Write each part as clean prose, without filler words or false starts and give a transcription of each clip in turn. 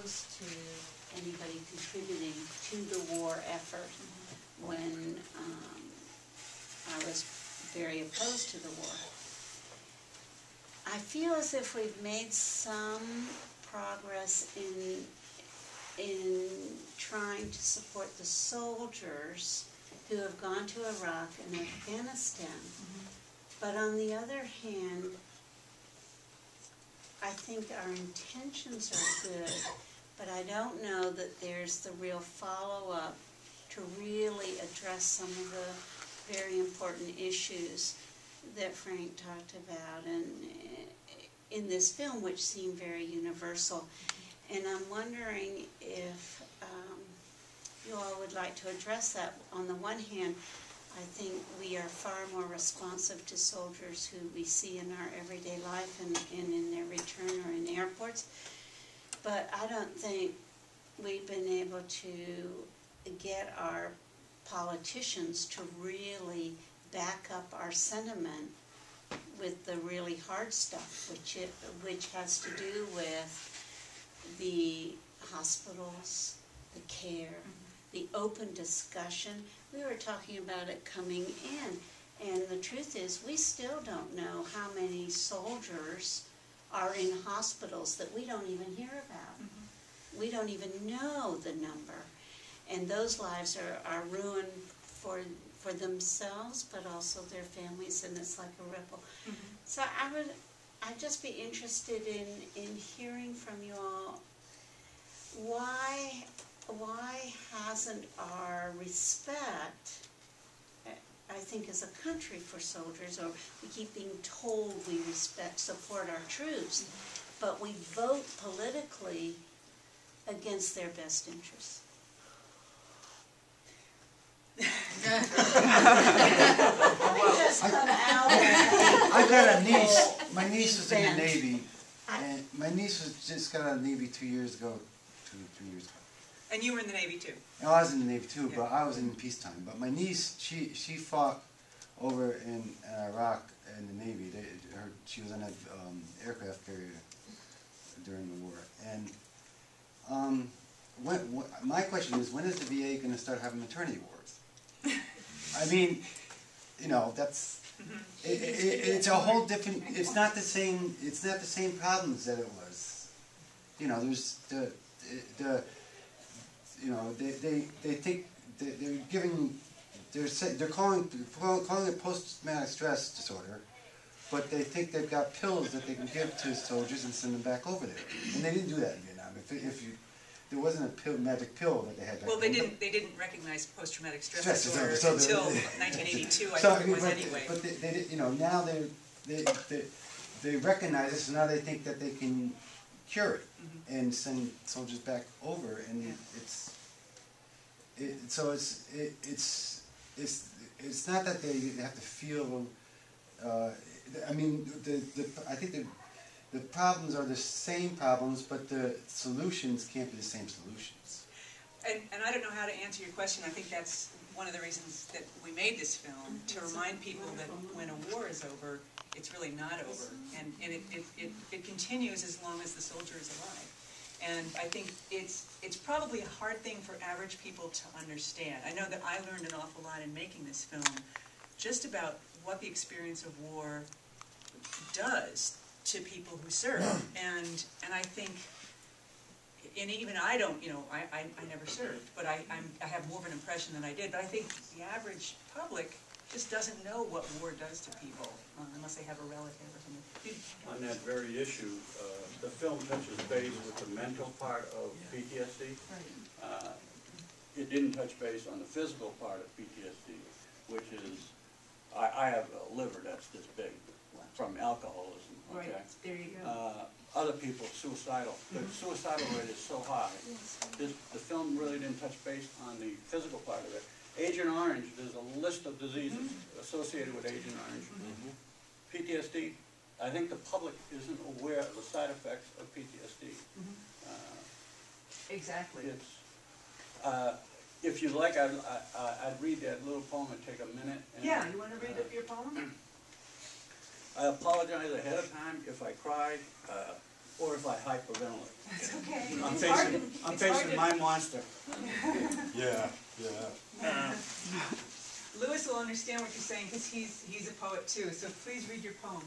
opposed to anybody contributing to the war effort when I was very opposed to the war. I feel as if we've made some progress in trying to support the soldiers who have gone to Iraq and Afghanistan. But on the other hand, I think our intentions are good, but I don't know that there's the real follow-up to really address some of the very important issues that Frank talked about and in this film, which seem very universal. And I'm wondering if you all would like to address that. On the one hand, I think we are far more responsive to soldiers who we see in our everyday life and in their return or in airports. But I don't think we've been able to get our politicians to really back up our sentiment with the really hard stuff, which has to do with the hospitals, the care, the open discussion. We were talking about it coming in, and the truth is we still don't know how many soldiers are in hospitals that we don't even hear about. We don't even know the number. And those lives are ruined for themselves, but also their families, and it's like a ripple. So I'd just be interested in hearing from you all, why hasn't our respect, I think as a country, for soldiers, or we keep being told we support our troops, but we vote politically against their best interests? I got a niece. My niece was in the Navy, and my niece just got out of the Navy 2 years ago, 3 years ago. And you were in the Navy too? I was in the Navy too, but I was in peacetime. But my niece, she fought over in Iraq in the Navy. She was on an aircraft carrier during the war. And my question is, when is the VA going to start having maternity wards? I mean, you know, that's it's a whole different. It's not the same. It's not the same problems that it was. You know, there's you know, they think they're giving. They're calling it post-traumatic stress disorder, but they think they've got pills that they can give to soldiers and send them back over there. And they didn't do that in Vietnam. There wasn't a magic pill that they had back. Well, they didn't recognize post-traumatic stress disorder until 1982, I think it was anyway. But they you know, now they recognize it, so now they think that they can cure it and send soldiers back over, and it's not that they have to feel. I mean, I think the problems are the same problems, but the solutions can't be the same solutions. And I don't know how to answer your question. I think that's one of the reasons that we made this film, to remind people that when a war is over, it's really not over. And it continues as long as the soldier is alive. And I think it's probably a hard thing for average people to understand. I know that I learned an awful lot in making this film, just about what the experience of war does to people who serve. And I think, and even I don't, you know, I never served, but I have more of an impression than I did. But I think the average public just doesn't know what war does to people unless they have a relative or something. On that very issue, the film touches base with the mental part of PTSD. It didn't touch base on the physical part of PTSD, which is, I have a liver that's this big from alcoholism. Okay? Right, there you go. Other people, suicidal. The suicidal rate is so high. The film really didn't touch base on the physical part of it. Agent Orange, there's a list of diseases associated with Agent Orange. PTSD, I think the public isn't aware of the side effects of PTSD. Exactly. If you like, I'd read that little poem and take a minute. And, yeah, you want to read your poem? I apologize ahead of time if I cried. or if I hyperventilate. That's okay. I'm It's hard facing, to- I'm it's hard facing to- my monster. Yeah, yeah. Louis will understand what you're saying, because he's a poet too, so please read your poem.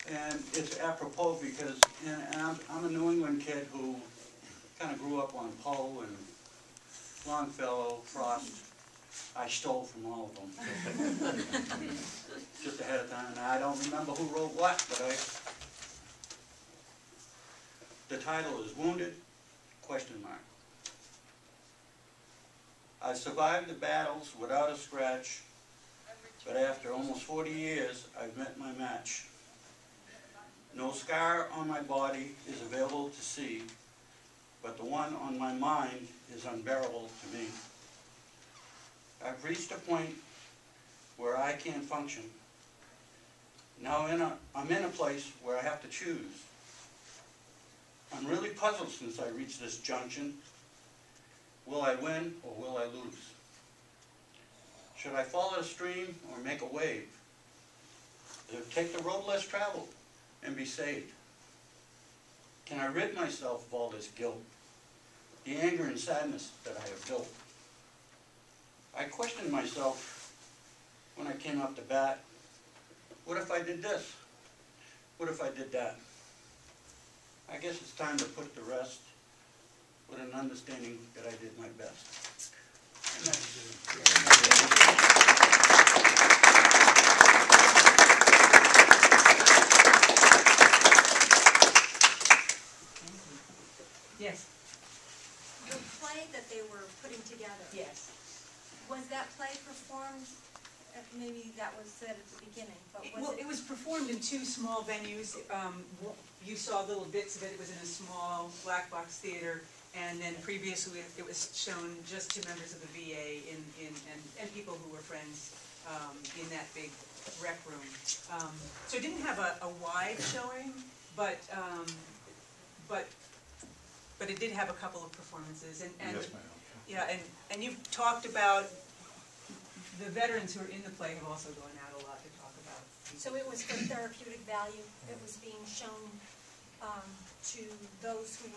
And it's apropos because, and I'm a New England kid who kind of grew up on Poe and Longfellow, Frost. I stole from all of them. Just ahead of time, and I don't remember who wrote what, but the title is Wounded, ? I survived the battles without a scratch, but after almost 40 years, I've met my match. No scar on my body is available to see, but the one on my mind is unbearable to me. I've reached a point where I can't function. Now I'm in a place where I have to choose. I'm really puzzled since I reached this junction. Will I win or will I lose? Should I follow the stream or make a wave? Take the road less traveled and be saved? Can I rid myself of all this guilt, the anger and sadness that I have built? I questioned myself when I came up to bat. What if I did this? What if I did that? I guess it's time to put to rest with an understanding that I did my best. And Yes. The play that they were putting together, Yes. was that play performed, maybe that was said at the beginning, but Well, was it it? was performed in 2 small venues. You saw little bits of it. It was in a small black box theater, and then previously it was shown just to members of the VA and people who were friends in that big rec room. So it didn't have a wide showing, but it did have a couple of performances. And Yes, ma'am. yeah, and you've talked about the veterans who are in the play have also gone out a lot to talk about. So it was for therapeutic value, it was being shown to those who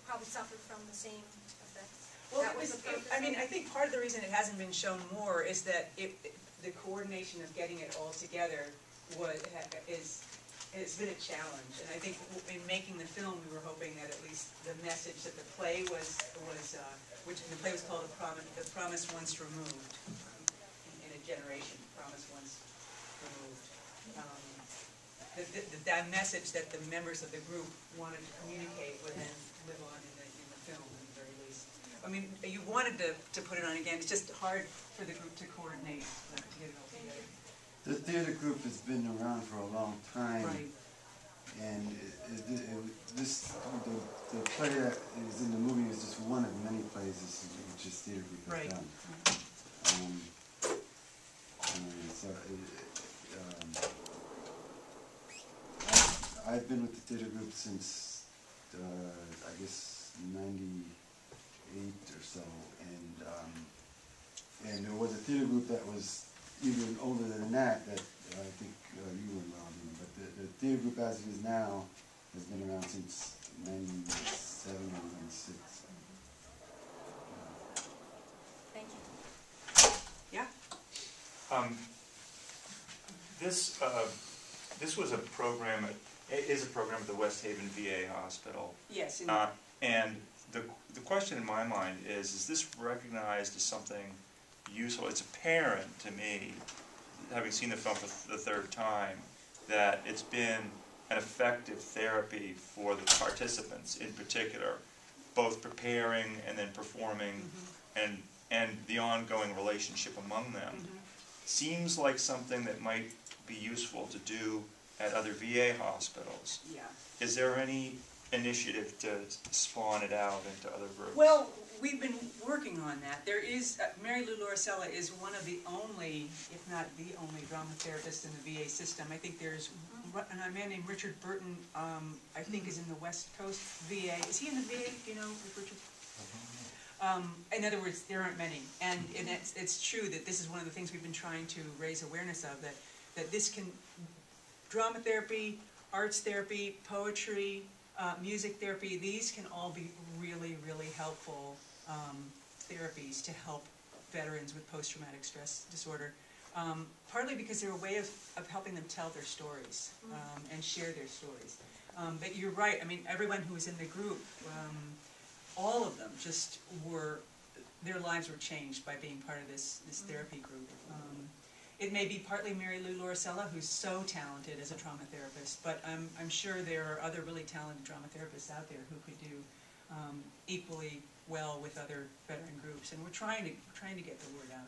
probably suffered from the same effects? Well, That was the purpose I mean, of it? I think part of the reason it hasn't been shown more is that the coordination of getting it all together it's been a challenge. And I think in making the film, we were hoping that at least the message that the play was which the play was called The Promise Once Removed, in a generation, Promise Once Removed. That message that the members of the group wanted to communicate would then live on in the film, at the very least. I mean, you wanted to put it on again, it's just hard for the group to coordinate, to get it all together. The theater group has been around for a long time. Right. And the play that is in the movie is just one of many plays which this theater group has Right. done. I've been with the theater group since, I guess, '98 or so, and there was a theater group that was even older than that I think you were involved in, but the theater group as it is now has been around since '97 or '96. Thank you. Yeah? This was a program, it is a program at the West Haven VA Hospital. Yes. And the question in my mind is this recognized as something useful? It's apparent to me, having seen the film for the 3rd time, that it's been an effective therapy for the participants in particular, both preparing and then performing, and the ongoing relationship among them. Seems like something that might be useful to do at other VA hospitals. Yeah. Is there any initiative to spawn it out into other groups? Well, we've been working on that. There is, Mary Lou Lauricella is one of the only, if not the only, drama therapist in the VA system. I think there's a man named Richard Burton, I think is in the West Coast VA. Is he in the VA, do you know, Richard? In other words, there aren't many, and it's true that this is one of the things we've been trying to raise awareness of, that this can, drama therapy, arts therapy, poetry, music therapy, these can all be really, really helpful therapies to help veterans with post-traumatic stress disorder. Partly because they're a way of helping them tell their stories and share their stories. But you're right, I mean, everyone who was in the group, all of them just were, their lives were changed by being part of this therapy group. It may be partly Mary Lou Lauricella, who's so talented as a trauma therapist, but I'm sure there are other really talented trauma therapists out there who could do equally well with other veteran groups, and we're trying to get the word out.